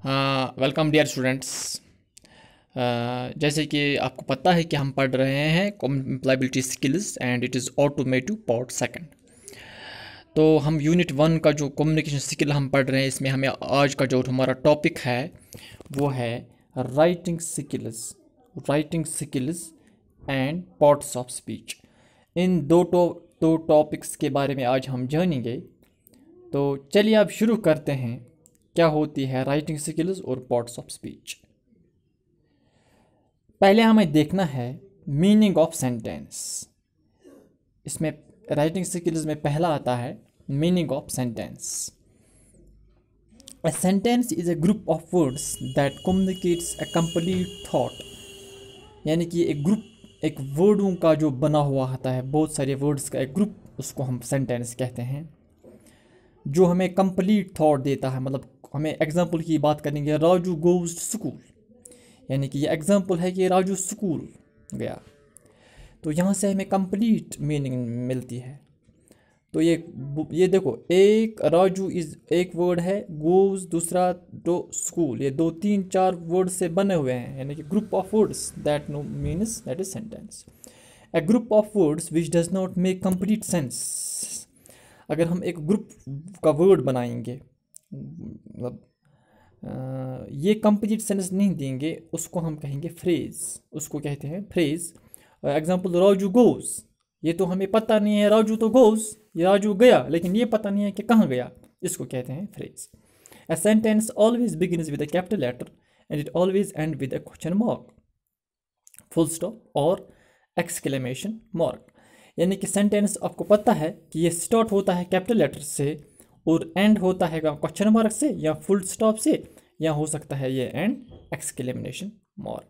Welcome dear students. जैसे कि आपको पता है कि हम पढ़ रहे हैं employability skills and it is automotive part second. तो हम यूनिट 1 का जो कम्युनिकेशन स्किल हम पढ़ रहे हैं, इसमें हमें आज का जो हमारा टॉपिक है वो है writing skills and parts of speech. इन दो टॉपिक्स के बारे में आज हम जानेंगे। तो चलिए अब शुरू करते हैं, क्या होती है राइटिंग स्किल्स और पार्ट्स ऑफ स्पीच। पहले हमें देखना है मीनिंग ऑफ सेंटेंस। इसमें राइटिंग स्किल्स में पहला आता है meaning of sentence. A sentence is a group of words that communicates a complete thought। यानी कि एक वर्डों का जो बना हुआ आता है, बहुत सारे वर्ड्स का एक ग्रुप, उसको हम सेंटेंस कहते हैं, जो हमें कंप्लीट थॉट देता है। मतलब हमें एग्जांपल की बात करेंगे, राजू गोज स्कूल, यानी कि ये एग्जांपल है कि राजू स्कूल गया। तो यहाँ से हमें कंप्लीट मीनिंग मिलती है। तो ये देखो, एक राजू इज एक वर्ड है, गोज दूसरा, तो स्कूल, ये 2 3 4 वर्ड से बने हुए हैं, यानी कि group of words that no means that is sentence. A group of words which does not make complete sense. अगर हम एक ग्रुप का वर्ड बनाएंगे, मतलब ये कंप्लीट सेंस नहीं देंगे, उसको हम कहेंगे फ्रेज, उसको कहते हैं फ्रेज। एग्जांपल राजू गोज, ये तो हमें पता नहीं है, राजू तो गोज, ये राजू गया, लेकिन ये पता नहीं है कि कहाँ गया, इसको कहते हैं phrase. A sentence always begins with a capital letter and it always end with a question mark, full stop और एक्सक्लेमेशन मार्क। यानी कि सेंटेंस आपको पता है कि ये स्टार्ट होता है कैपिटल लेटर से और एंड होता है क्वेश्चन मार्क से या फुल स्टॉप से, या हो सकता है ये एंड एक्सक्लेमेशन मार्क।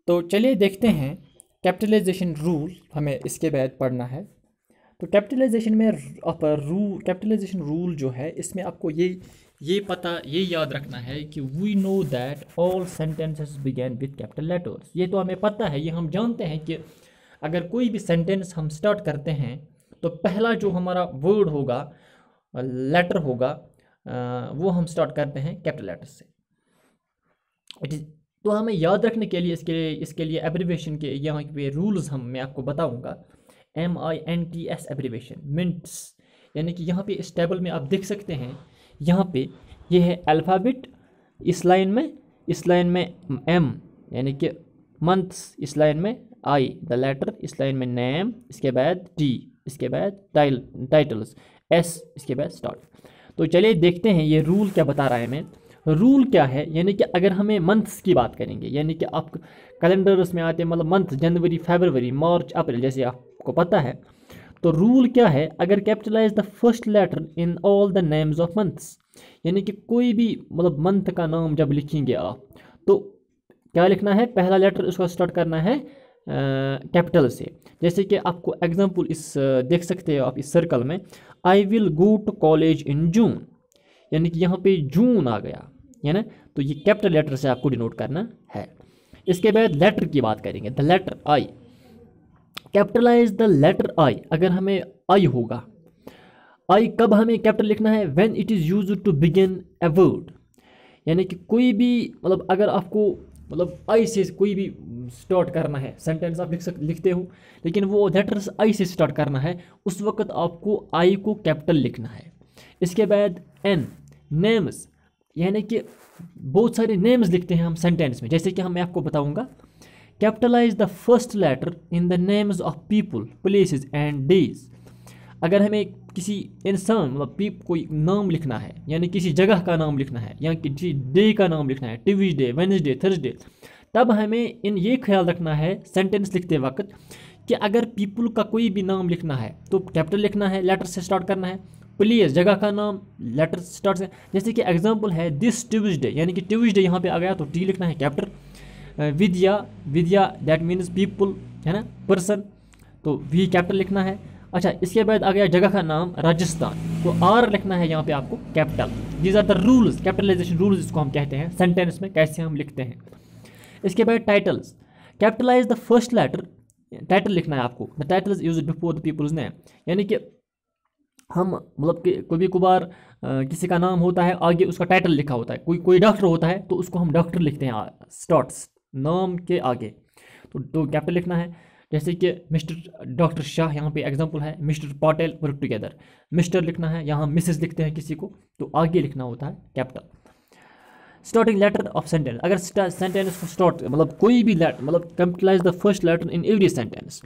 तो चलिए देखते हैं कैपिटलाइजेशन रूल, हमें इसके बाद पढ़ना है। तो कैपिटलाइजेशन रूल जो है, इसमें आपको ये याद रखना है कि we know that all sentences begin with capital letters. ये तो हमें पता है, ये हम जानते हैं कि अगर कोई भी सेंटेंस हम स्टार्ट करते हैं तो पहला जो हमारा वर्ड होगा, लेटर होगा, वो हम स्टार्ट करते हैं कैपिटल लेटर से। तो हमें याद रखने के लिए इसके लिए एब्रीवेशन के यहाँ पे रूल्स मैं आपको बताऊंगा। MINTS एब्रीवेशन, मिंट्स, यानी कि यहाँ पे इस टेबल में आप देख सकते हैं, यहाँ पे ये है अल्फ़ाबेट, इस लाइन में M यानी कि मंथ्स, इस लाइन में I द लेटर, इस लाइन में नेम, इसके बाद T, इसके बाद टाइटल्स, S, इसके बाद स्टार्ट। तो चलिए देखते हैं ये रूल क्या बता रहा है हमें। रूल क्या है, यानी कि अगर हमें मंथ्स की बात करेंगे, यानी कि आप कैलेंडर्स में आते हैं, मतलब मंथ जनवरी, फरवरी, मार्च, अप्रैल, जैसे आपको पता है। तो रूल क्या है, अगर capitalise the first letter in all the names of months, यानी कि कोई भी मतलब मंथ का नाम जब लिखेंगे आप, तो क्या लिखना है, पहला लेटर उसका स्टार्ट करना है कैपिटल से। जैसे कि आपको एग्जाम्पल देख सकते हो आप इस सर्कल में, I will go to college in June, यानी कि यहाँ पे जून आ गया है ना, तो ये कैपिटल लेटर से आपको डिनोट करना है। इसके बाद लेटर की बात करेंगे, the letter I, capitalize the letter I. अगर हमें आई होगा, आई कब हमें कैपिटल लिखना है, when it is used to begin a word, यानी कि कोई भी मतलब अगर आपको मतलब आई से कोई भी स्टार्ट करना है, सेंटेंस आप लिखते हो, लेकिन वो लेटर्स आई से स्टार्ट करना है, उस वक्त आपको आई को कैपिटल लिखना है। इसके बाद एन, नेम्स, यानी कि बहुत सारे नेम्स लिखते हैं हम सेंटेंस में, जैसे कि मैं आपको बताऊंगा, capitalise the first letter in the names of people, places and days. अगर हमें किसी इंसान मतलब कोई नाम लिखना है, यानी किसी जगह का नाम लिखना है या किसी डे का नाम लिखना है, ट्यूसडे, वेडनेसडे, थर्सडे, तब हमें ये ख्याल रखना है सेंटेंस लिखते वक्त कि अगर पीपल का कोई भी नाम लिखना है तो कैपिटल लिखना है, लेटर से स्टार्ट करना है, प्लेस, जगह का नाम, लेटर स्टार्ट से। जैसे कि एग्जांपल है दिस ट्यूसडे, यानी कि ट्यूसडे यहाँ पे आ गया तो टी लिखना है capital. Vidya that means people, है ना, पर्सन, तो वी कैपिटल लिखना है। अच्छा, इसके बाद आ गया जगह का नाम राजस्थान, तो आर लिखना है यहाँ पे आपको capital. These are the rules, capitalisation rules इसको हम कहते हैं, सेंटेंस में कैसे हम लिखते हैं। इसके बाद titles, capitalise the first letter, title लिखना है आपको, the title is used before the people's name, यानी कि हम मतलब कि कभी कभार किसी का नाम होता है, आगे उसका टाइटल लिखा होता है, कोई डॉक्टर होता है तो उसको हम डॉक्टर लिखते हैं स्टार्ट्स नाम के आगे, तो कैपिटल लिखना है। जैसे कि मिस्टर डॉक्टर शाह, यहाँ पे एग्जांपल है, mister Patel work together, mister लिखना है, यहाँ मिसेस लिखते हैं किसी को तो आगे लिखना होता है capital. Starting letter of sentence, अगर सेंटेंस को स्टार्ट मतलब कोई भी लेटर मतलब capitalise the first letter in every sentence.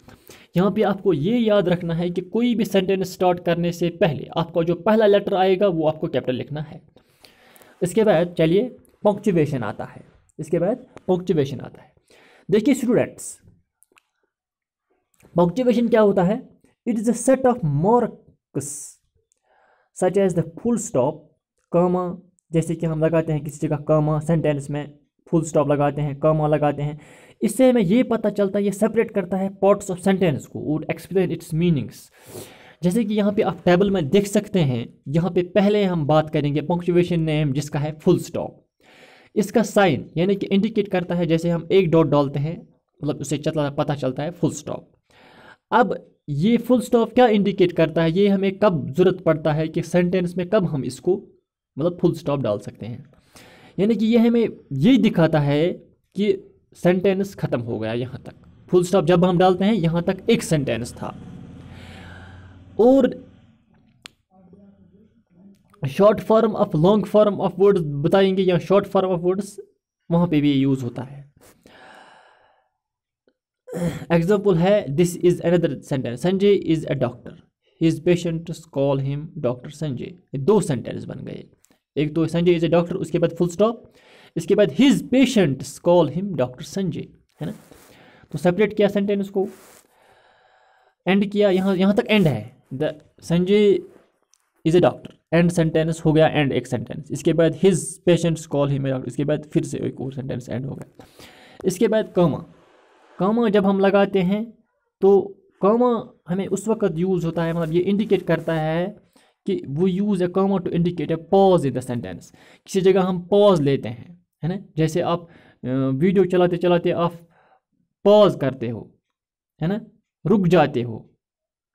यहाँ पे आपको ये याद रखना है कि कोई भी सेंटेंस स्टार्ट करने से पहले आपका जो पहला लेटर आएगा वो आपको कैपिटल लिखना है। इसके बाद चलिए पंक्चुएशन आता है, इसके बाद पंक्चुएशन आता है। देखिए स्टूडेंट्स, पंक्चुएशन क्या होता है? It is a set of marks such as the full stop, comma, जैसे कि हम लगाते हैं किसी जगह कॉमा, सेंटेंस में फुल स्टॉप लगाते हैं, कॉमा लगाते हैं। इससे हमें ये पता चलता है, ये सेपरेट करता है पार्ट्स ऑफ सेंटेंस को और एक्सप्लेन इट्स मीनिंग्स। जैसे कि यहाँ पे आप टेबल में देख सकते हैं, यहाँ पे पहले हम बात करेंगे पंक्चुएशन नेम जिसका है फुल स्टॉप। इसका साइन यानी कि इंडिकेट करता है, जैसे हम एक डॉट डालते हैं मतलब उससे पता चलता है फुल स्टॉप। अब ये फुल स्टॉप क्या इंडिकेट करता है, ये हमें कब ज़रूरत पड़ता है कि सेंटेंस में कब हम इसको मतलब फुल स्टॉप डाल सकते हैं। यानी कि ये हमें ये दिखाता है कि सेंटेंस ख़त्म हो गया यहाँ तक। फुल स्टॉप जब हम डालते हैं यहाँ तक एक सेंटेंस था। और short form of long form of words बताएंगे, या शॉर्ट फॉर्म ऑफ वर्ड्स वहाँ पे भी यूज़ होता है। एग्जाम्पल है, this is another sentence, Sanjay is a doctor, his patients call him doctor Sanjay. दो सेंटेंस बन गए, एक तो संजय इज अ डॉक्टर, उसके बाद फुल स्टॉप, इसके बाद his patients call him doctor Sanjay, है ना। तो सेपरेट किया सेंटेंस को, एंड किया, यहाँ तक एंड है, the Sanjay is a doctor, and sentence हो गया, एंड एक सेंटेंस। इसके बाद his patients call him doctor, इसके बाद फिर से एक और सेंटेंस एंड हो गया। इसके बाद कॉमा, कॉमा जब हम लगाते हैं तो कॉमा हमें उस वक्त यूज़ होता है, मतलब ये इंडिकेट करता है कि वो use A comma two indicate a pause in the sentence. किसी जगह हम पॉज लेते हैं, है ना, जैसे आप वीडियो चलाते चलाते आप पॉज करते हो, है ना, रुक जाते हो,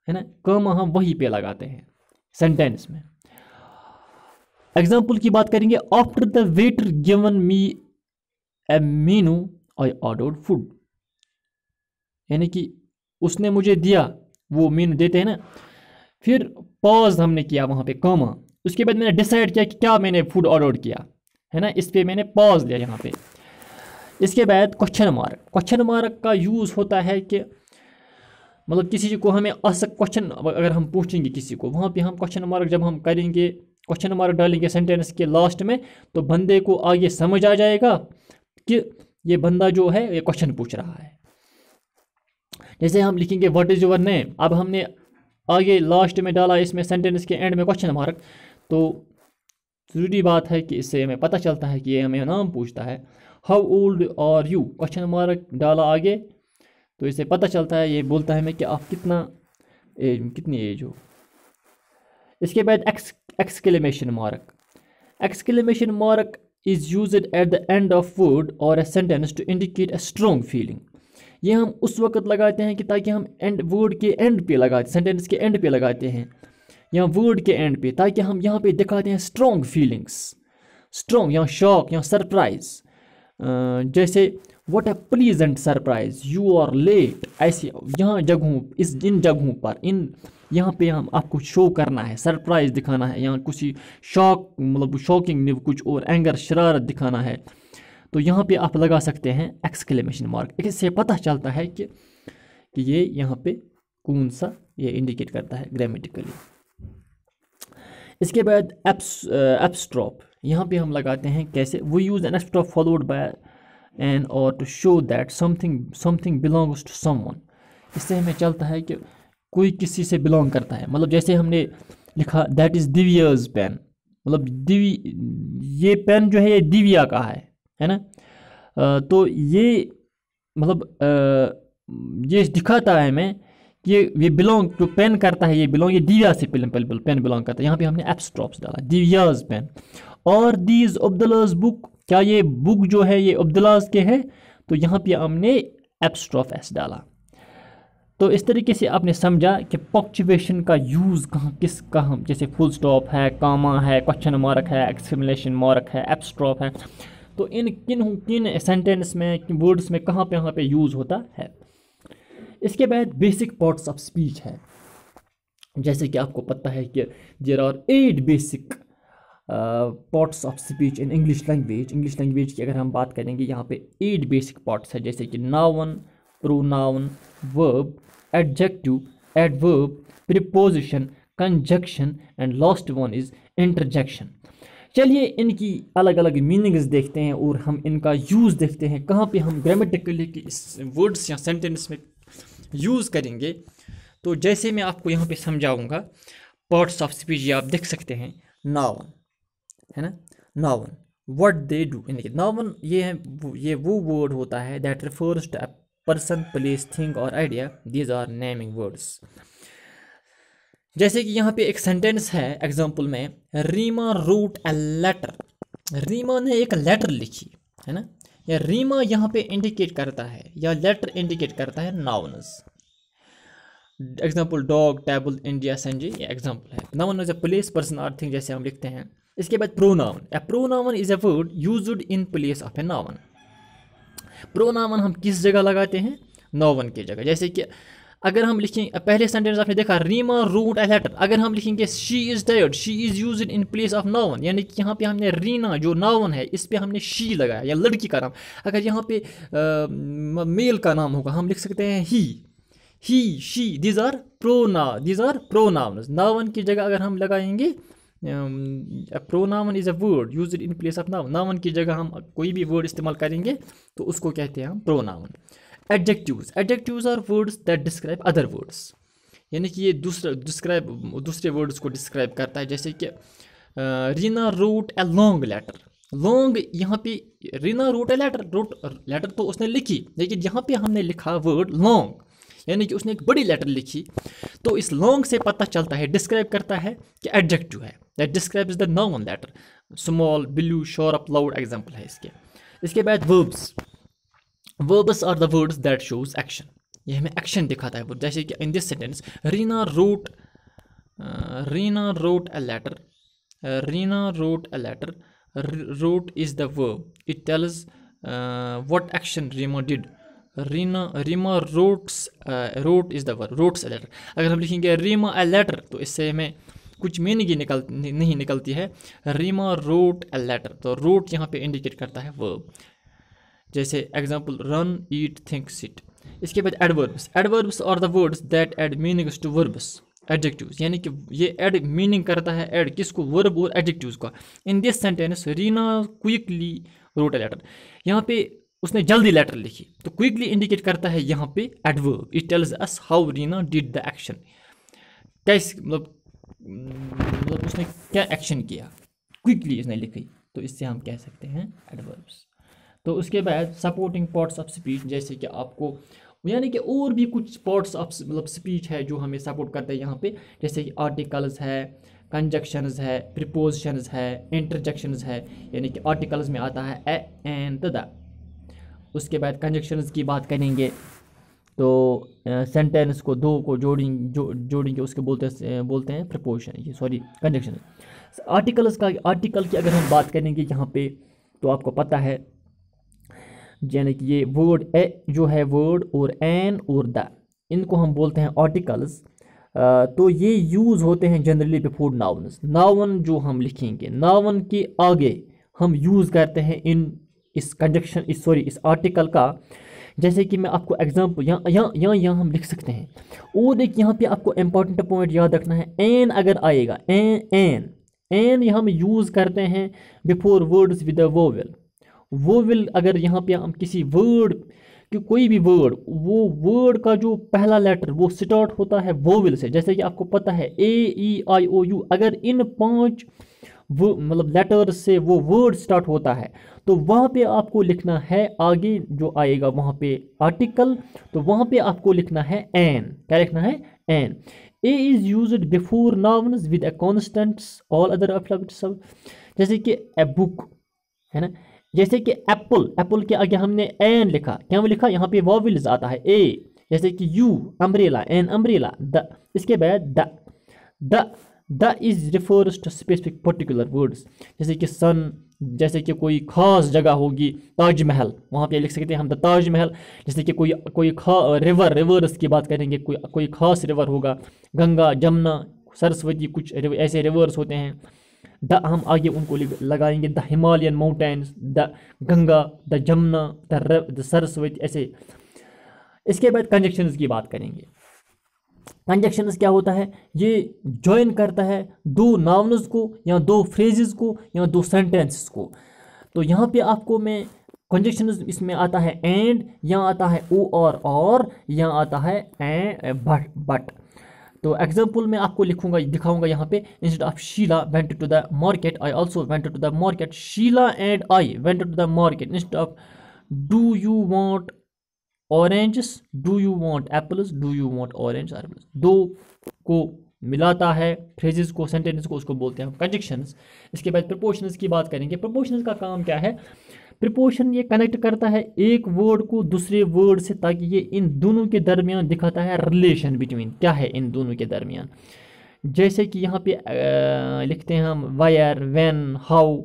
है ना, कॉमा हम वहीं पे लगाते हैं सेंटेंस में। एग्जाम्पल की बात करेंगे, after the waiter given me A menu I ordered food, यानी कि उसने मुझे दिया, वो मेनू देते हैं ना, फिर पॉज हमने किया वहाँ पे कॉमा, उसके बाद मैंने डिसाइड किया कि क्या मैंने फूड ऑर्डर किया, है ना, इस पे मैंने पॉज लिया यहाँ पे। इसके बाद क्वेश्चन मार्क, क्वेश्चन मार्क का यूज़ होता है कि मतलब किसी को हमें क्वेश्चन अगर हम पूछेंगे किसी को, वहाँ पे हम क्वेश्चन मार्क जब हम करेंगे, क्वेश्चन मार्क डालेंगे सेंटेंस के लास्ट में, तो बंदे को आगे समझ आ जाएगा कि ये बंदा जो है ये क्वेश्चन पूछ रहा है। जैसे हम लिखेंगे व्हाट इज़ योर नेम, अब हमने आगे लास्ट में डाला इसमें सेंटेंस के एंड में क्वेश्चन मार्क, तो ज़रूरी बात है कि इससे हमें पता चलता है कि ये हमें नाम पूछता है। How old are you, question mark डाला आगे, तो इससे पता चलता है, ये बोलता है हमें कि आप कितनी एज हो। इसके बाद exclamation mark, exclamation mark is used at the end of word और a sentence to indicate a strong feeling. ये हम उस वक्त लगाते हैं कि ताकि हम एंड वर्ड के एंड पे लगाते, सेंटेंस के एंड पे लगाते हैं या वर्ड के एंड पे, ताकि हम यहाँ पे दिखाते हैं स्ट्रॉन्ग फीलिंग्स, स्ट्रॉन्ग या शॉक या सरप्राइज। जैसे what a pleasant surprise, you are late, ऐसी यहाँ जगहों इन जगहों पर यहाँ पे हम आपको शो करना है, सरप्राइज दिखाना है, यहाँ कुछ शॉक मतलब शॉकिंग कुछ और एंगर शरारत दिखाना है, तो यहाँ पे आप लगा सकते हैं एक्सक्लेमेशन मार्क। इससे पता चलता है कि ये यहाँ पे कौन सा ये इंडिकेट करता है ग्रामेटिकली। इसके बाद एब्स्ट्रॉप, यहाँ पे हम लगाते हैं कैसे, वो use an apostrophe followed by an और to show that something belongs to someone. इससे हमें चलता है कि कोई किसी से बिलोंग करता है, मतलब जैसे हमने लिखा दैट इज़ दिव्याज पेन, मतलब ये पेन जो है ये दिव्या का है ना। तो ये मतलब ये दिखाता है हमें कि ये बिलोंग जो पेन करता है, ये दिव्या से पेन बिलोंग करता है। यहाँ पे हमने एब्स्ट्रॉप्स डाला, दिव्याज पेन। और दीज अब्दुल्लाज बुक, क्या ये बुक जो है ये अब्दुल्लाज के है, तो यहाँ पे हमने एब्स्ट्रॉफ एस डाला। तो इस तरीके से आपने समझा कि पंक्चुएशन का यूज़ कहाँ जैसे फुल स्टॉप है, कामा है, क्वेश्चन मार्क है, एक्सक्लेमेशन मार्क है, एपस्ट्रॉफ है, तो इन किन किन सेंटेंस में, किन वर्ड्स में कहाँ पे यूज़ होता है। इसके बाद बेसिक पार्ट्स ऑफ स्पीच है। जैसे कि आपको पता है कि there are 8 basic parts of speech in English language. English language की अगर हम बात करेंगे, यहाँ पे 8 बेसिक पार्ट्स है, जैसे कि noun, pronoun, verb, adjective, adverb, preposition, conjunction and last one is interjection. चलिए इनकी अलग अलग मीनिंग्स देखते हैं और हम इनका यूज़ देखते हैं, कहाँ पे हम ग्रामेटिकली इस वर्ड्स या सेंटेंस में यूज़ करेंगे। तो जैसे मैं आपको यहाँ पे समझाऊंगा, पार्ट्स ऑफ स्पीच ये आप देख सकते हैं। नाउन है ना, noun what they do. Noun ये वो वर्ड होता है that refers to a person, place, thing और idea. These are naming words. जैसे कि यहाँ पे एक सेंटेंस है एग्जाम्पल में, Reema wrote a letter. Reema ने एक लेटर लिखी है ना, या रीमा यहाँ पे इंडिकेट करता है या लेटर इंडिकेट करता है nouns. Example dog, table, India, Sanjay, ये एग्जाम्पल है। Noun is a place, person और थिंग, जैसे हम लिखते हैं। इसके बाद pronoun. A pronoun is a word used in place of a noun. Pronoun हम किस जगह लगाते हैं? नाउन की जगह। जैसे कि अगर हम लिखें, पहले सेंटेंस आपने देखा रीमा रोट अ लेटर, अगर हम लिखेंगे she is tired, she is used in place of noun, यानी कि यहाँ पे हमने रीना जो नाउन है इस पे हमने शी लगाया, या लड़की का नाम। अगर यहाँ पे मेल का नाम होगा, हम लिख सकते हैं he, she, these are pronouns. Noun की जगह अगर हम लगाएंगे, pronoun is a word used in place of noun, noun की जगह हम कोई भी वर्ड इस्तेमाल करेंगे तो उसको कहते हैं हम pronoun. Adjectives are words that describe other words, यानी कि ये दूसरे वर्ड्स को डिस्क्राइब करता है। जैसे कि Reena wrote a long letter. Long, यहाँ पे रीना रोट ए लेटर तो उसने लिखी, लेकिन यहाँ पे हमने लिखा वर्ड लॉन्ग, यानी कि उसने एक बड़ी लेटर लिखी। तो इस लॉन्ग से पता चलता है, डिस्क्राइब करता है कि एडजेक्टिव है that describes the noun letter. Small, blue, sharp, loud example है इसके। इसके बाद verbs are the words that shows action. ये हमें एक्शन दिखाता है। जैसे कि in this sentence, Reena wrote a letter. Wrote is the verb, it tells what action Reema did. Reema wrote is the verb, wrotes a letter. अगर हम लिखेंगे रीमा अ लेटर तो इससे हमें कुछ मीनिंग ही नहीं निकलती है। रीमा रोट अ लेटर, तो रोट यहाँ पे इंडिकेट करता है वर्ब। जैसे example run, eat, think, sit. इसके बाद adverbs are the words that add meanings to verbs. Adjectives, यानी कि ये ऐड मीनिंग करता है, ऐड किसको? वर्ब और एडजेक्टिव्स का। In this sentence Reena quickly wrote a letter, यहाँ पे उसने जल्दी लेटर लिखी, तो क्विकली इंडिकेट करता है यहाँ पे adverb. It tells us how Reena did the action, कैसे मतलब उसने क्या एक्शन किया, क्विकली उसने लिखी, तो इससे हम कह सकते हैं एडवर्ब्स। तो उसके बाद सपोर्टिंग पार्ट्स ऑफ स्पीच, जैसे कि आपको यानी कि और भी कुछ पार्ट्स ऑफ मतलब स्पीच है जो हमें सपोर्ट करते हैं यहाँ पे। जैसे कि आर्टिकल्स है, कंजक्शंस है, प्रीपोजिशंस है, इंटरजेक्शंस है। यानी कि आर्टिकल्स में आता है ए, एन, द। उसके बाद कंजक्शंस की बात करेंगे तो सेंटेंस को दो को जोड़ेंगे उसके बोलते हैं प्रीपोजिशन, ये सॉरी कंजक्शन। आर्टिकल की अगर हम बात करेंगे यहाँ पे, तो आपको पता है यानी कि ये वर्ड ए जो है वर्ड और एन और द, इनको हम बोलते हैं आर्टिकल्स। तो ये यूज़ होते हैं जनरली बिफोर नाउन्स। नाउन जो हम लिखेंगे, नाउन के आगे हम यूज़ करते हैं इस आर्टिकल का। जैसे कि मैं आपको एग्जाम्पल यहाँ हम लिख सकते हैं। और एक यहाँ पे आपको इंपॉर्टेंट पॉइंट याद रखना है, एन अगर आएगा, एन हम यूज़ करते हैं before words with a vowel. अगर यहाँ पे हम किसी वर्ड कि कोई भी वर्ड, वो वर्ड का जो पहला लेटर वो स्टार्ट होता है वोवेल से। जैसे कि आपको पता है AEIOU, अगर इन 5 मतलब लेटर्स से वो वर्ड स्टार्ट होता है, तो वहाँ पे आपको लिखना है आगे जो आएगा वहाँ पे आर्टिकल, तो वहाँ पे आपको लिखना है एन। क्या लिखना है? An. A is used before nouns with a constants all other alphabets. जैसे कि ए बुक है ना, जैसे कि एप्पल के आगे हमने एन लिखा, क्या लिखा? यहाँ पे वॉवेल्स आता है ए, जैसे कि U umbrella, an umbrella, the, इसके बाद the is refers to specific particular words, जैसे कि सन, जैसे कि कोई खास जगह होगी, ताजमहल, वहाँ पे लिख सकते हैं हम द ताजमहल। जैसे कि कोई रिवर्स की बात करेंगे, कोई खास रिवर होगा, गंगा, जमुना, सरस्वती, कुछ ऐसे रिवर्स होते हैं। द हम आगे उनको लगाएंगे, the Himalayan mountains, the Ganga, the Jamuna, the Saraswati, ऐसे। इसके बाद कंजक्शंस की बात करेंगे। कंजक्शंस क्या होता है, ये ज्वाइन करता है दो नाउन्स को या दो फ्रेजेस को या दो सेंटेंसेस को। तो यहाँ पे आपको मैं कंजक्शंस इसमें आता है एंड, यहाँ आता है ओ और यहाँ आता है बट। तो एग्जाम्पल में आपको दिखाऊंगा यहाँ पे, instead of Sheela went to the market I also went to the market, Sheela and I went to the market. Instead of do you want oranges, do you want apples, do you want orange apples. दो को मिलाता है, phrases को, sentence को, उसको बोलते हैं conjunctions. इसके बाद प्रीपोजिशंस की बात करेंगे। प्रीपोजिशंस का काम क्या है, प्रीपोजिशन ये कनेक्ट करता है एक वर्ड को दूसरे वर्ड से, ताकि ये इन दोनों के दरमियान दिखाता है रिलेशन बिटवीन, क्या है इन दोनों के दरमियान। जैसे कि यहाँ पे लिखते हैं हम वायर, व्हेन, हाउ,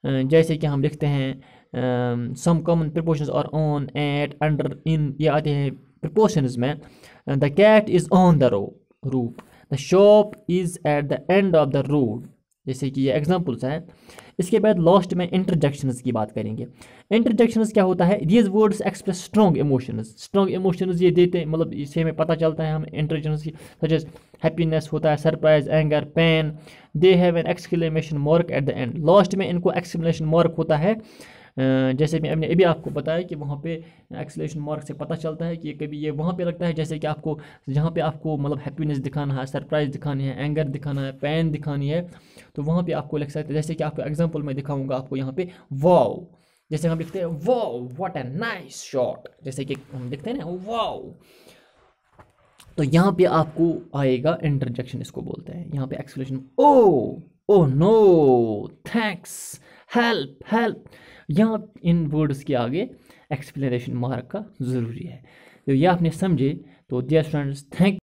जैसे कि हम लिखते हैं some common prepositions are on, at, under, in, ये आते हैं प्रीपोजिशंस में। The cat is on the roof, the shop is at the end of the road, जैसे कि ये एग्जांपल्स हैं। इसके बाद लास्ट में इंटरजेक्शंस की बात करेंगे। इंटरजेक्शंस क्या होता है, these words express strong emotions ये देते हैं, मतलब इससे हमें पता चलता है हम इंटरजेक्शंस की, सच एज हैप्पीनेस होता है, surprise, anger, pain, they have an exclamation mark at the end, last में इनको एक्सक्लेमेशन मार्क होता है। जैसे मैंने अभी आपको बताया कि वहाँ पे एक्सक्लेमेशन मार्क से पता चलता है कि कभी ये वहाँ पे लगता है, जैसे कि आपको जहाँ पे आपको मतलब हैप्पीनेस दिखाना है, सरप्राइज दिखानी है, एंगर दिखाना है, पेन दिखानी है, तो वहाँ पे आपको लिख सकते हैं। जैसे कि आपको एग्जांपल में दिखाऊंगा आपको यहाँ पे वाओ, जैसे हम लिखते हैं wow what a nice shot, जैसे कि हम लिखते हैं ना वाओ, तो यहाँ पे आपको आएगा इंटरजेक्शन, इसको बोलते हैं यहाँ पे exclamation, oh no, thanks, help, यहाँ इन वर्ड्स के आगे एक्सप्लेनेशन मार्क का ज़रूरी है। तो ये आपने समझे। तो डियर स्टूडेंट्स, थैंक